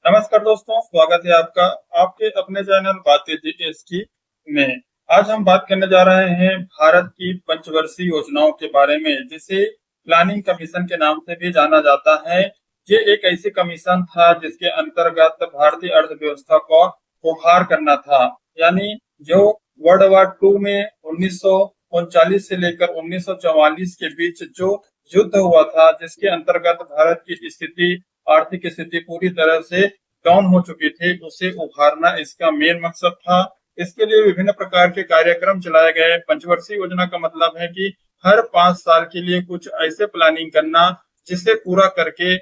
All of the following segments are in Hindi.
नमस्कार दोस्तों, स्वागत है आपका आपके अपने चैनल बातें जीएसटी में। आज हम बात करने जा रहे हैं भारत की पंचवर्षीय योजनाओं के बारे में, जिसे प्लानिंग कमीशन के नाम से भी जाना जाता है। ये एक ऐसी कमीशन था जिसके अंतर्गत भारतीय अर्थव्यवस्था को उभार करना था। यानी जो वर्ल्ड वॉर टू में 1939 से लेकर 1944 के बीच जो युद्ध हुआ था, जिसके अंतर्गत भारत की स्थिति आर्थिक स्थिति पूरी तरह से डाउन हो चुकी थी, उसे उभारना इसका मेन मकसद था। इसके लिए विभिन्न प्रकार के कार्यक्रम चलाए गए। पंचवर्षीय योजना का मतलब है कि हर 5 साल के लिए कुछ ऐसे प्लानिंग करना जिसे पूरा करके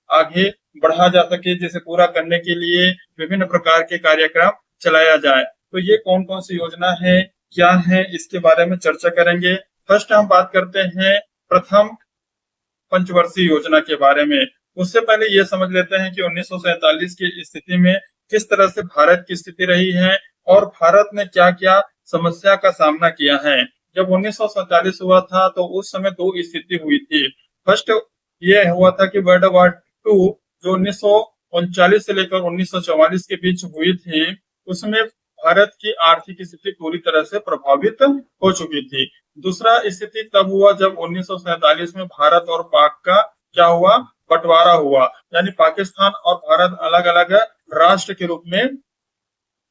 आगे बढ़ा जा सके, जिसे पूरा करने के लिए विभिन्न प्रकार के कार्यक्रम चलाया जाए। तो ये कौन कौन सी योजना है, क्या है, इसके बारे में चर्चा करेंगे। फर्स्ट हम बात करते हैं प्रथम पंचवर्षीय योजना के बारे में। उससे पहले ये समझ लेते हैं कि 1947 की स्थिति में किस तरह से भारत की स्थिति रही है और भारत ने क्या क्या समस्या का सामना किया है। जब 1947 हुआ था तो उस समय दो स्थिति हुई थी। फर्स्ट ये हुआ था कि वर्ल्ड वॉर टू जो 1939 से लेकर 1944 के बीच हुई थी, उसमें भारत की आर्थिक स्थिति पूरी तरह से प्रभावित हो चुकी थी। दूसरा स्थिति तब हुआ जब 1947 में भारत और पाक का क्या हुआ, बंटवारा हुआ। यानी पाकिस्तान और भारत अलग अलग राष्ट्र के रूप में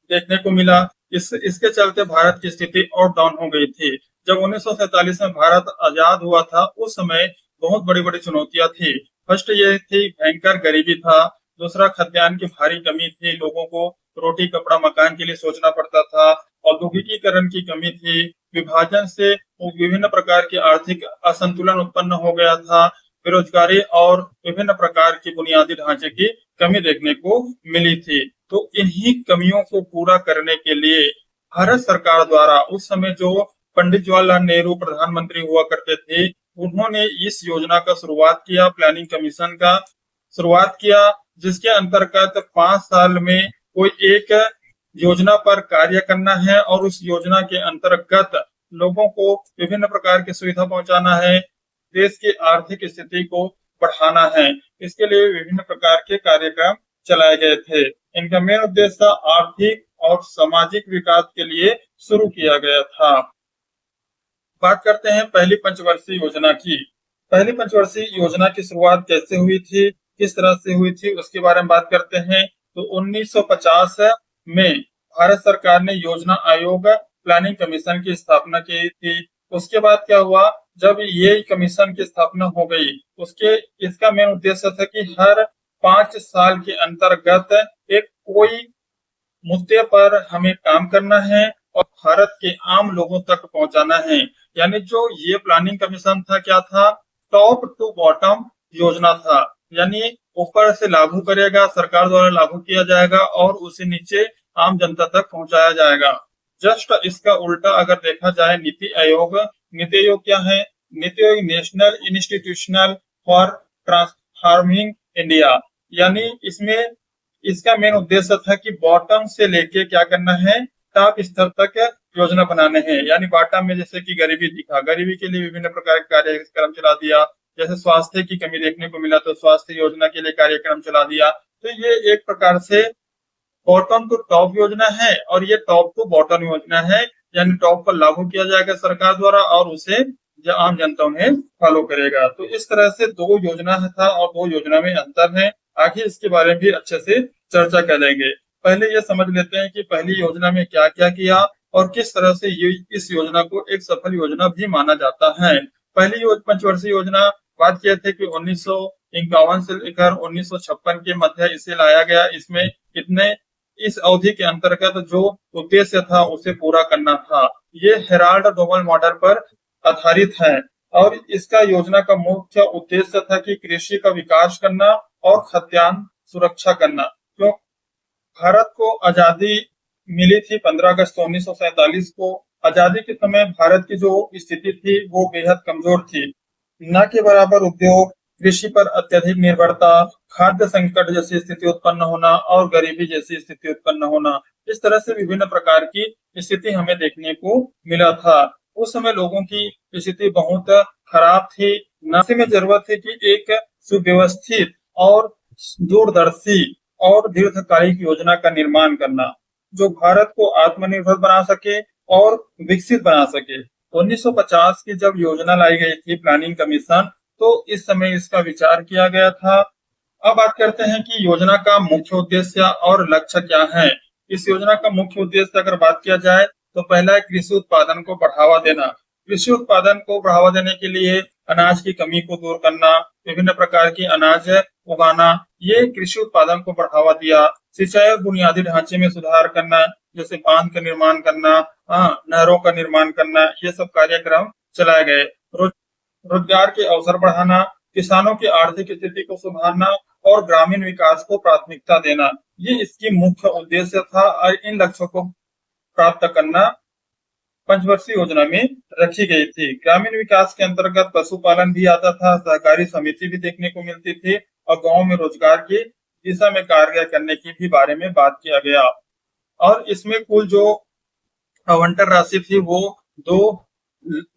देखने को मिला। इसके चलते भारत की स्थिति और डाउन हो गई थी। जब 1947 में भारत आजाद हुआ था, उस समय बहुत बड़ी बड़ी चुनौतियां थी। फर्स्ट ये थी भयंकर गरीबी था। दूसरा खाद्यान्न की भारी कमी थी, लोगों को रोटी कपड़ा मकान के लिए सोचना पड़ता था। औद्योगिकीकरण की कमी थी। विभाजन से विभिन्न प्रकार की आर्थिक असंतुलन उत्पन्न हो गया था। बेरोजगारी और विभिन्न प्रकार की बुनियादी ढांचे की कमी देखने को मिली थी। तो इन्हीं कमियों को पूरा करने के लिए भारत सरकार द्वारा उस समय जो पंडित जवाहरलाल नेहरू प्रधानमंत्री हुआ करते थे, उन्होंने इस योजना का शुरुआत किया, प्लानिंग कमीशन का शुरुआत किया, जिसके अंतर्गत 5 साल में कोई एक योजना पर कार्य करना है और उस योजना के अंतर्गत लोगों को विभिन्न प्रकार की सुविधा पहुंचाना है, देश की आर्थिक स्थिति को बढ़ाना है। इसके लिए विभिन्न प्रकार के कार्यक्रम चलाए गए थे। इनका मेन उद्देश्य आर्थिक और सामाजिक विकास के लिए शुरू किया गया था। बात करते हैं पहली पंचवर्षीय योजना की। पहली पंचवर्षीय योजना की शुरुआत कैसे हुई थी, किस तरह से हुई थी, उसके बारे में बात करते हैं। तो 1950 में भारत सरकार ने योजना आयोग प्लानिंग कमीशन की स्थापना की थी। उसके बाद क्या हुआ, जब ये कमीशन की स्थापना हो गई, इसका मेन उद्देश्य था कि हर 5 साल के अंतर्गत एक कोई मुद्दे पर हमें काम करना है और भारत के आम लोगों तक पहुंचाना है। यानी जो ये प्लानिंग कमीशन था, क्या था, टॉप टू बॉटम योजना था। यानी ऊपर से लागू करेगा, सरकार द्वारा लागू किया जाएगा और उसे नीचे आम जनता तक पहुंचाया जाएगा। जस्ट इसका उल्टा अगर देखा जाए, नीति आयोग क्या है? NITI Aayog national institutional for transforming India. यानी इसमें इसका मेन उद्देश्य था कि बॉटम से लेके क्या करना है, टॉप स्तर तक योजना बनाने हैं। यानी बॉटम में जैसे कि गरीबी दिखा, गरीबी के लिए विभिन्न प्रकार के कार्यक्रम चला दिया। जैसे स्वास्थ्य की कमी देखने को मिला तो स्वास्थ्य योजना के लिए कार्यक्रम चला दिया। तो ये एक प्रकार से बॉटम टू टॉप योजना है और ये टॉप टू बॉटम योजना है। यानी टॉप पर लागू किया जाएगा सरकार द्वारा और उसे आम जनता उन्हें फॉलो करेगा। तो इस तरह से दो योजना था और दो योजना में अंतर है। आगे इसके बारे में भी अच्छे से चर्चा करेंगे। पहले ये समझ लेते हैं कि पहली योजना में क्या क्या किया और किस तरह से ये इस योजना को एक सफल योजना भी माना जाता है। पहली पंचवर्षीय योजना बात किए थे कि 1951 से लेकर 1956 के मध्य इसे लाया गया। इसमें इस अवधि के अंतर्गत जो उद्देश्य था उसे पूरा करना था। ये हेराल्ड डोमल मॉडल पर आधारित है और इसका योजना का मुख्य उद्देश्य था कि कृषि का विकास करना और खाद्यान्न सुरक्षा करना। क्यों भारत को आजादी मिली थी 15 अगस्त 1947 को। आजादी के समय भारत की जो स्थिति थी वो बेहद कमजोर थी। न के बराबर उद्योग, कृषि पर अत्यधिक निर्भरता, खाद्य संकट जैसी स्थिति उत्पन्न होना और गरीबी जैसी स्थिति उत्पन्न होना, इस तरह से विभिन्न प्रकार की स्थिति हमें देखने को मिला था। उस समय लोगों की स्थिति बहुत खराब थी। न में जरूरत थी कि एक सुव्यवस्थित और दूरदर्शी और दीर्घकालिक योजना का निर्माण करना, जो भारत को आत्मनिर्भर बना सके और विकसित बना सके। 1950 की जब योजना लाई गई थी प्लानिंग कमीशन, तो इस समय इसका विचार किया गया था। अब बात करते हैं कि योजना का मुख्य उद्देश्य और लक्ष्य क्या है। इस योजना का मुख्य उद्देश्य अगर बात किया जाए तो पहला है कृषि उत्पादन को बढ़ावा देना। कृषि उत्पादन को बढ़ावा देने के लिए अनाज की कमी को दूर करना, विभिन्न प्रकार की अनाज उगाना, ये कृषि उत्पादन को बढ़ावा दिया। सिंचाई और बुनियादी ढांचे में सुधार करना, जैसे बांध का निर्माण करना, नहरों का निर्माण करना, ये सब कार्यक्रम चलाए गए। रोज रोजगार के अवसर बढ़ाना, किसानों की आर्थिक स्थिति को सुधारना और ग्रामीण विकास को प्राथमिकता देना, ये इसकी मुख्य उद्देश्य था। और इन लक्ष्यों को प्राप्त करना पंचवर्षीय योजना में रखी गई थी। ग्रामीण विकास के अंतर्गत पशुपालन भी आता था, सहकारी समिति भी देखने को मिलती थी और गांव में रोजगार की दिशा में कार्य करने की भी बारे में बात किया गया। और इसमें कुल जो आवंटन राशि थी वो दो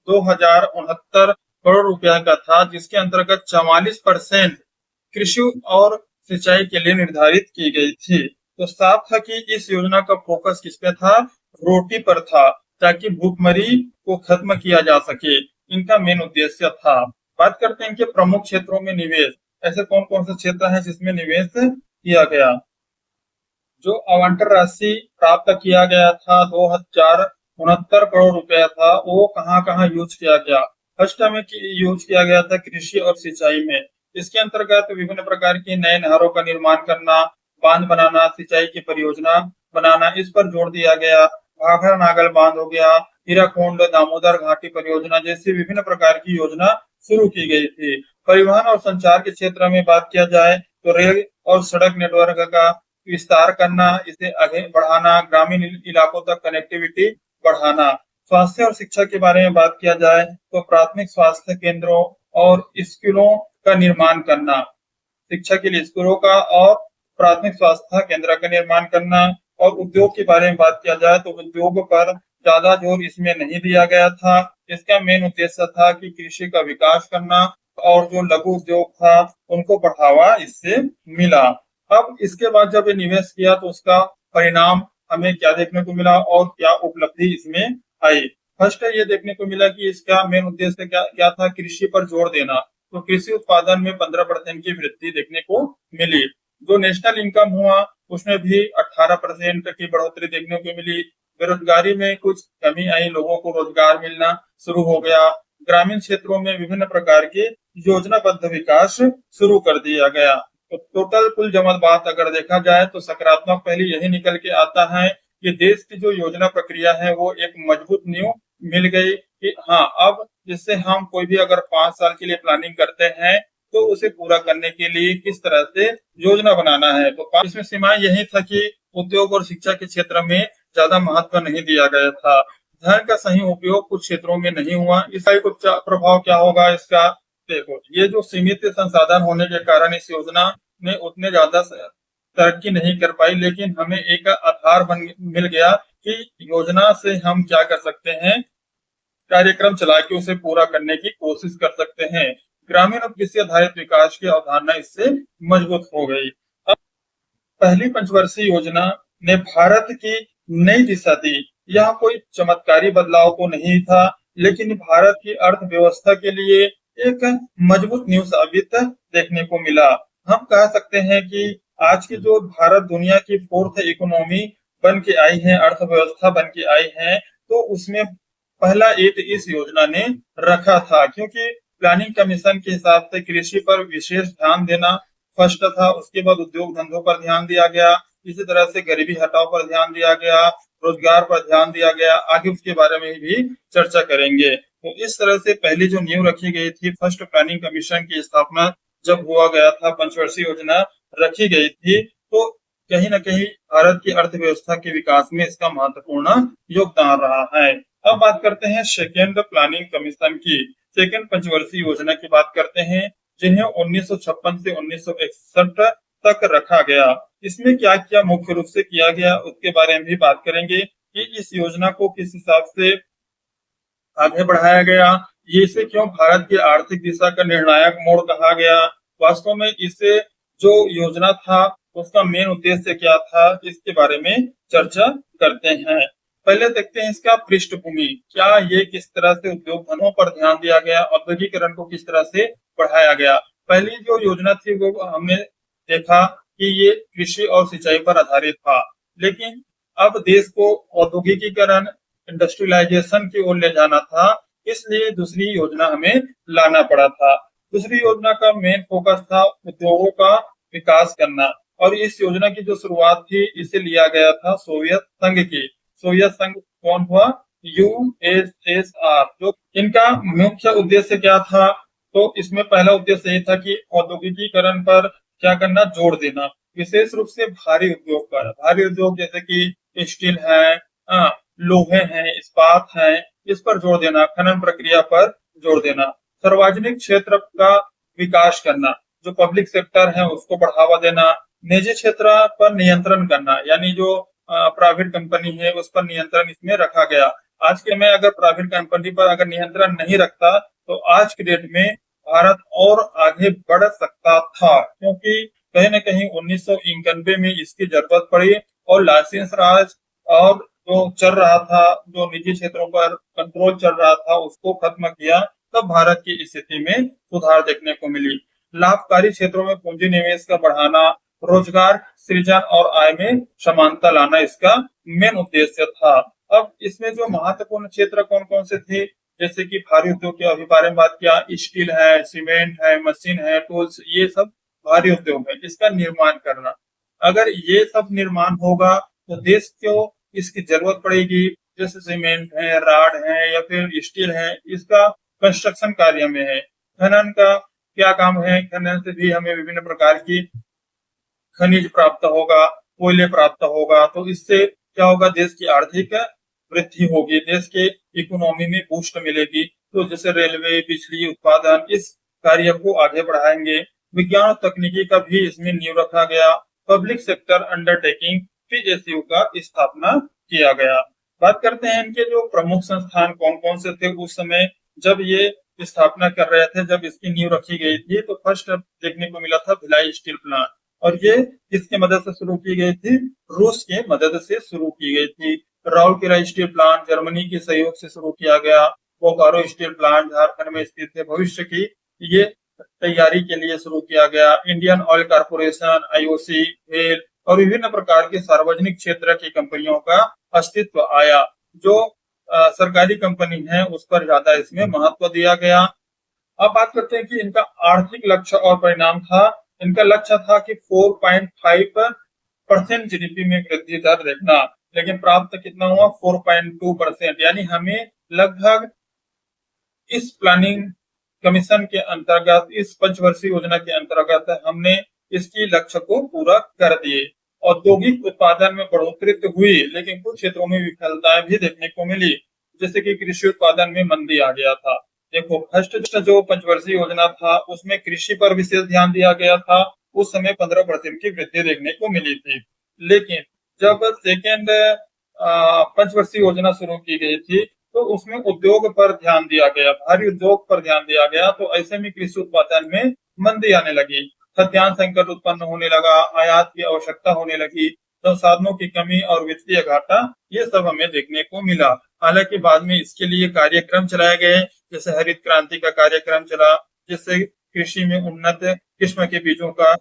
2069 करोड़ रुपया का था, जिसके अंतर्गत 44% कृषि और सिंचाई के लिए निर्धारित की गई थी। तो साफ था कि इस योजना का फोकस किस पे था? रोटी पर था, ताकि भूखमरी को खत्म किया जा सके। इनका मेन उद्देश्य था। बात करते हैं कि प्रमुख क्षेत्रों में निवेश, ऐसे कौन कौन से क्षेत्र हैं जिसमें निवेश किया गया। जो आवंटन राशि प्राप्त किया गया था 2069 करोड़ रुपया था, वो कहाँ कहाँ यूज किया गया। फर्स्ट में यूज किया गया था कृषि और सिंचाई में। इसके अंतर्गत विभिन्न प्रकार की नए नहरों का निर्माण करना, बांध बनाना, सिंचाई की परियोजना बनाना, इस पर जोर दिया गया। घाघरा नागल बांध हो गया, हीराकुंड दामोदर घाटी परियोजना जैसी विभिन्न प्रकार की योजना शुरू की गई थी। परिवहन और संचार के क्षेत्र में बात किया जाए तो रेल और सड़क नेटवर्क का विस्तार करना, इसे आगे बढ़ाना, ग्रामीण इलाकों तक कनेक्टिविटी बढ़ाना। स्वास्थ्य और शिक्षा के बारे में बात किया जाए तो प्राथमिक स्वास्थ्य केंद्रों और स्कूलों का निर्माण करना, शिक्षा के लिए स्कूलों का और प्राथमिक स्वास्थ्य केंद्र का निर्माण करना। और उद्योग के बारे में बात किया जाए तो उद्योग पर ज्यादा जोर इसमें नहीं दिया गया था। इसका मेन उद्देश्य था कि कृषि का विकास करना और जो लघु उद्योग था उनको बढ़ावा इससे मिला। अब इसके बाद जब ये निवेश किया तो उसका परिणाम हमें क्या देखने को मिला और क्या उपलब्धि इसमें आई। फर्स्ट ये देखने को मिला कि इसका मेन उद्देश्य क्या क्या था? कृषि पर जोर देना। तो कृषि उत्पादन में 15% की वृद्धि देखने को मिली। जो नेशनल इनकम हुआ उसमें भी 18% की बढ़ोतरी देखने को मिली। बेरोजगारी में कुछ कमी आई, लोगों को रोजगार मिलना शुरू हो गया। ग्रामीण क्षेत्रों में विभिन्न प्रकार के योजनाबद्ध विकास शुरू कर दिया गया। तो टोटल कुल जमा बात अगर देखा जाए तो सकारात्मक पहले यही निकल के आता है कि देश की जो योजना प्रक्रिया है वो एक मजबूत नींव मिल गई कि हाँ, अब जिससे हम कोई भी अगर 5 साल के लिए प्लानिंग करते हैं तो उसे पूरा करने के लिए किस तरह से योजना बनाना है। तो इसमें सीमाएं यही था कि उद्योग और शिक्षा के क्षेत्र में ज्यादा महत्व नहीं दिया गया था। धन का सही उपयोग कुछ क्षेत्रों में नहीं हुआ। इसका कुछ प्रभाव क्या होगा इसका? देखो, ये जो सीमित संसाधन होने के कारण इस योजना ने उतने ज्यादा तरक्की नहीं कर पाई, लेकिन हमें एक आधार मिल गया कि योजना से हम क्या कर सकते हैं, कार्यक्रम चला के उसे पूरा करने की कोशिश कर सकते हैं। ग्रामीण और कृषि आधारित विकास की अवधारणा इससे मजबूत हो गई। अब पहली पंचवर्षीय योजना ने भारत की नई दिशा दी। यह कोई चमत्कारी बदलाव तो नहीं था, लेकिन भारत की अर्थव्यवस्था के लिए एक मजबूत नींव साबित देखने को मिला। हम कह सकते हैं कि आज की जो भारत दुनिया की 4th इकोनॉमी बन के आई है, अर्थव्यवस्था बन के आई है, तो उसमें पहला एक इस योजना ने रखा था, क्योंकि प्लानिंग कमीशन के हिसाब से कृषि पर विशेष ध्यान देना फर्स्ट था। उसके बाद उद्योग धंधों पर ध्यान दिया गया, इसी तरह से गरीबी हटाओ पर ध्यान दिया गया, रोजगार पर ध्यान दिया गया। आगे उसके बारे में भी चर्चा करेंगे। तो इस तरह से पहली जो नींव रखी गई थी, फर्स्ट प्लानिंग कमीशन की स्थापना जब हुआ गया था, पंचवर्षीय योजना रखी गई थी, तो कहीं न कहीं भारत की अर्थव्यवस्था के विकास में इसका महत्वपूर्ण योगदान रहा है। अब बात करते हैं सेकेंड प्लानिंग कमीशन की। सेकेंड पंचवर्षीय योजना की बात करते हैं, जिन्हें 1956 से 1961 तक रखा गया। इसमें क्या क्या मुख्य रूप से किया गया उसके बारे में भी बात करेंगे कि इस योजना को किस हिसाब से आगे बढ़ाया गया, ये इसे क्यों भारत की आर्थिक दिशा का निर्णायक मोड़ कहा गया। वास्तव में इसे जो योजना था उसका मेन उद्देश्य क्या था, इसके बारे में चर्चा करते हैं। पहले देखते हैं इसका पृष्ठभूमि, क्या ये किस तरह से उद्योग धंधों पर ध्यान दिया गया, औद्योगिकरण को किस तरह से बढ़ाया गया। पहली जो योजना थी वो हमने देखा कि ये कृषि और सिंचाई पर आधारित था, लेकिन अब देश को औद्योगिकीकरण, इंडस्ट्रियलाइजेशन की ओर ले जाना था, इसलिए दूसरी योजना हमें लाना पड़ा था। दूसरी योजना का मेन फोकस था उद्योगों का विकास करना, और इस योजना की जो शुरुआत थी इसे लिया गया था सोवियत संघ की। सोवियत संघ कौन हुआ? यूएसएसआर। जो इनका मुख्य उद्देश्य क्या था, तो इसमें पहला उद्देश्य ये था कि औद्योगिकीकरण पर क्या करना, जोर देना, विशेष रूप से भारी उद्योग पर। भारी उद्योग जैसे कि स्टील है, लोहे हैं, इस्पात है, इस पर जोर देना, खनन प्रक्रिया पर जोर देना, सार्वजनिक क्षेत्र का विकास करना, जो पब्लिक सेक्टर है उसको बढ़ावा देना, निजी क्षेत्र पर नियंत्रण करना, यानी जो प्राइवेट कंपनी है उस पर नियंत्रण इसमें रखा गया। आज के में अगर प्राइवेट कंपनी पर अगर नियंत्रण नहीं रखता तो आज के डेट में भारत और आगे बढ़ सकता था, क्योंकि कहीं न कहीं 1991 में इसकी जरूरत पड़ी और लाइसेंस राज और जो चल रहा था, जो निजी क्षेत्रों पर कंट्रोल चल रहा था, उसको खत्म किया, तब भारत की स्थिति में सुधार देखने को मिली। लाभकारी क्षेत्रों में पूंजी निवेश का बढ़ाना, रोजगार सृजन और आय में समानता लाना इसका मेन उद्देश्य था। अब इसमें जो महत्वपूर्ण क्षेत्र कौन कौन से थे, जैसे कि भारी उद्योग के अभी बारे में बात किया, स्टील है, सीमेंट है, मशीन है, टूल्स, ये सब भारी उद्योग है, इसका निर्माण करना। अगर ये सब निर्माण होगा तो देश को इसकी जरूरत पड़ेगी, जैसे सीमेंट है, राड है या फिर स्टील है, इसका कंस्ट्रक्शन कार्य में है। खनन का क्या काम है, खनन से भी हमें विभिन्न प्रकार की खनिज प्राप्त होगा, कोयले प्राप्त होगा, तो इससे क्या होगा, देश की आर्थिक वृद्धि होगी, देश के इकोनॉमी में बूस्ट मिलेगी। तो जैसे रेलवे, बिजली उत्पादन, इस कार्य को आगे बढ़ाएंगे। विज्ञान और तकनीकी का भी इसमें नींव रखा गया। पब्लिक सेक्टर अंडरटेकिंग पीएसयू का स्थापना किया गया। बात करते हैं इनके जो प्रमुख संस्थान कौन कौन से थे उस समय जब ये स्थापना कर रहे थे, जब इसकी नींव रखी गई थी। तो फर्स्ट देखने को मिला था भिलाई स्टील प्लांट, और ये किसके मदद से शुरू की गई थी? रूस के मदद से शुरू की गई थी। राउरकेला स्टील प्लांट जर्मनी के सहयोग से शुरू किया गया। बोकारो स्टील प्लांट झारखंड में स्थित है, भविष्य की ये तैयारी के लिए शुरू किया गया। इंडियन ऑयल कारपोरेशन, आईओसी, भेल और विभिन्न प्रकार के सार्वजनिक क्षेत्र की कंपनियों का अस्तित्व आया। जो सरकारी कंपनी है उस पर ज्यादा इसमें महत्व दिया गया। अब बात करते हैं कि इनका आर्थिक लक्ष्य और परिणाम था। इनका लक्ष्य था कि 4.5% जीडीपी में वृद्धि दर देखना, लेकिन प्राप्त कितना हुआ? 4.2%। यानी हमें लगभग इस प्लानिंग कमीशन के अंतर्गत, इस पंचवर्षीय योजना के अंतर्गत हमने इसकी लक्ष्य को पूरा कर दिए। औद्योगिक उत्पादन में बढ़ोतरी तो हुई, लेकिन कुछ क्षेत्रों में विफलताएं भी देखने को मिली, जैसे कि कृषि उत्पादन में मंदी आ गया था। देखो, फर्स्ट जो पंचवर्षीय योजना था उसमें कृषि पर विशेष ध्यान दिया गया था। उस समय 15% की वृद्धि देखने को मिली थी, लेकिन जब सेकेंड पंचवर्षीय योजना शुरू की गई थी तो उसमें उद्योग पर ध्यान दिया गया, भारी उद्योग पर ध्यान दिया गया। तो ऐसे में कृषि उत्पादन में मंदी आने लगी, खाद्यान्न संकट उत्पन्न होने लगा, आयात की आवश्यकता होने लगी, संसाधनों की कमी और वित्तीय घाटा, ये सब हमें देखने को मिला। हालांकि बाद में इसके लिए कार्यक्रम चलाए गए, जैसे हरित क्रांति का कार्यक्रम चला, जिससे कृषि में उन्नत किस्म के बीजों का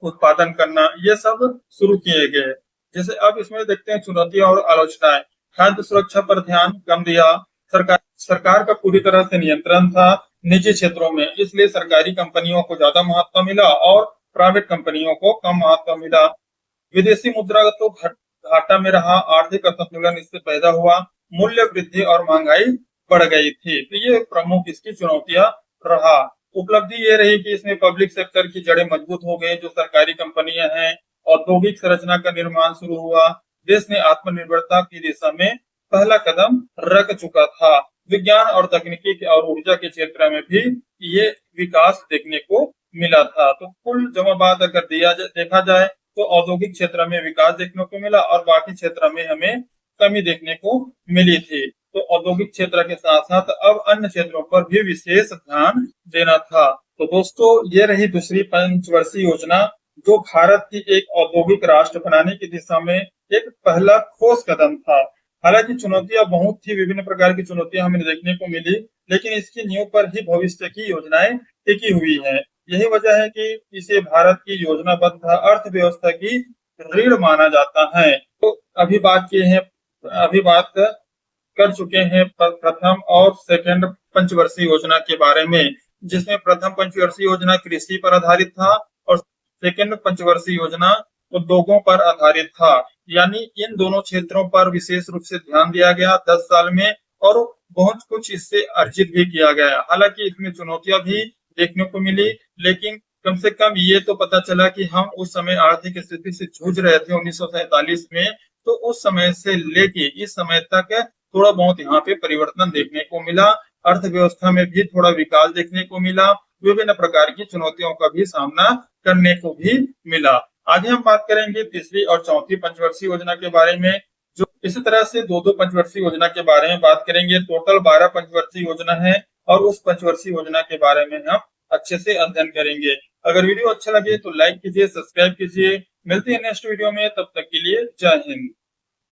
उत्पादन करना, ये सब शुरू किए गए। जैसे अब इसमें देखते हैं चुनौतियां और आलोचनाएं। खाद्य सुरक्षा पर ध्यान कम दिया, सरकार का पूरी तरह से नियंत्रण था निजी क्षेत्रों में, इसलिए सरकारी कंपनियों को ज्यादा महत्व मिला और प्राइवेट कंपनियों को कम महत्व मिला। विदेशी मुद्रा तो घाटा में रहा, आर्थिक असंतुलन इससे पैदा हुआ, मूल्य वृद्धि और महंगाई बढ़ गई थी। तो ये प्रमुख इसकी चुनौतियां रहा। उपलब्धि ये रही कि इसमें पब्लिक सेक्टर की जड़ें मजबूत हो गई, जो सरकारी कंपनियां हैं, औद्योगिक संरचना का निर्माण शुरू हुआ, देश ने आत्मनिर्भरता की दिशा में पहला कदम रख चुका था। विज्ञान और तकनीकी और ऊर्जा के क्षेत्र में भी ये विकास देखने को मिला था। तो कुल जमाबाद अगर देखा जाए तो औद्योगिक क्षेत्र में विकास देखने को मिला और बाकी क्षेत्र में हमें कमी देखने को मिली थी। तो औद्योगिक क्षेत्र के साथ साथ अब अन्य क्षेत्रों पर भी विशेष ध्यान देना था। तो दोस्तों, ये रही दूसरी पंचवर्षीय योजना जो भारत की एक औद्योगिक राष्ट्र बनाने की दिशा में एक पहला ठोस कदम था। हालांकि चुनौतियां बहुत थी, विभिन्न प्रकार की चुनौतियां हमें देखने को मिली, लेकिन इसकी नींव पर ही भविष्य की योजनाएं टिकी हुई हैं। यही वजह है कि इसे भारत की योजनाबद्ध अर्थव्यवस्था की रीढ़ माना जाता है। तो अभी बात कर चुके हैं प्रथम और सेकंड पंचवर्षीय योजना के बारे में, जिसमें प्रथम पंचवर्षीय योजना कृषि पर आधारित था और सेकंड पंचवर्षीय योजना उद्योगों पर आधारित था। यानी इन दोनों क्षेत्रों पर विशेष रूप से ध्यान दिया गया 10 साल में, और बहुत कुछ इससे अर्जित भी किया गया। हालांकि इसमें चुनौतियां भी देखने को मिली, लेकिन कम से कम ये तो पता चला कि हम उस समय आर्थिक स्थिति से जूझ रहे थे 1947 में, तो उस समय से लेके इस समय तक थोड़ा बहुत यहाँ पे परिवर्तन देखने को मिला। अर्थव्यवस्था में भी थोड़ा विकास देखने को मिला, विभिन्न प्रकार की चुनौतियों का भी सामना करने को भी मिला। आगे हम बात करेंगे तीसरी और चौथी पंचवर्षीय योजना के बारे में। जो इसी तरह से दो दो पंचवर्षीय योजना के बारे में बात करेंगे। टोटल 12 पंचवर्षीय योजना है और उस पंचवर्षीय योजना के बारे में हम अच्छे से अध्ययन करेंगे। अगर वीडियो अच्छा लगे तो लाइक कीजिए, सब्सक्राइब कीजिए। मिलते हैं नेक्स्ट वीडियो में, तब तक के लिए जय हिंद।